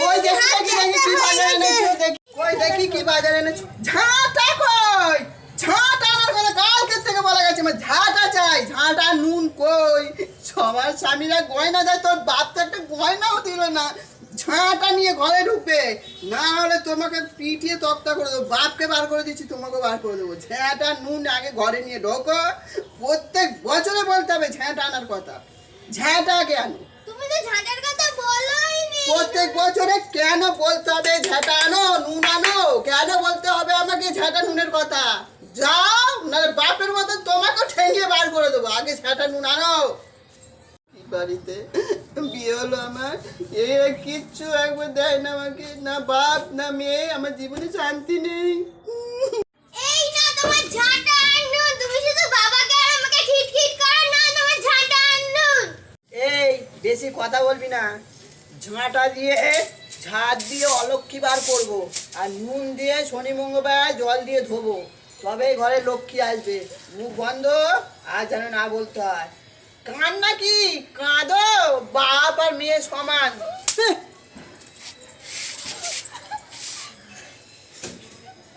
কই দেখি কি বাজারে এনেছো দেখি, কই দেখি কি বাজারে এনেছো। ঝাঁটা কই? ঝাঁটা আনার কথা কালকে থেকে বলা গেছে, আমার ঝাঁটা চাই। ঝাঁটা নুন কই? সবার স্বামীরা গয়না দেয়, তোর বাপ তো একটা গয়নাও দিল না। ঝাঁটা নিয়ে ঘরে ঢুকবে, না হলে তোমাকে পিটিয়ে তক্তা করে দেবো। বাপকে বার করে দিচ্ছি, তোমাকে বার করে দেবো। ঝাঁটা নুন আগে ঘরে নিয়ে ঢোকো। প্রত্যেক বছরে বলতে হবে ঝাঁটা আনার কথা। ঝাঁটা আগে আনো। তুমি তো ঝাঁটার কথা বলোইনি। প্রত্যেক বছরে কেন বলতে হবে ঝাঁটা আনো নুন আনো? কেন বলতে হবে আমাকে ঝাঁটা নুনের কথা? যাও, নাহলে বাপের মতো তোমাকে ঠেঙিয়ে বার করে দেবো। আগে ঝাঁটা নুন আনো। বাড়িতে বিয়ে হলো আমার, এই কিচ্ছু একবার দেয় না আমাকে, না বাপ না মেয়ে। আমার জীবনে শান্তি নেই। এই না তোমার ঝাঁটা আনু, তুমি শুধু বাবাকে আর আমাকে খিটখিট করো না, তোমার ঝাঁটা আনু। এই বেশি কথা বলবি না। ঝাঁটা দিয়ে ঝাঁট দিয়ে অলক্ষী বার করবো, আর নুন দিয়ে শনি মঙ্গলবার জল দিয়ে ধোবো, তবেই ঘরে লক্ষ্মী আসবে। মুখ বন্ধ, আর যেন না বলতে হয়। কান নাকি কাঁদো, বাপ আর মেয়ে সমান।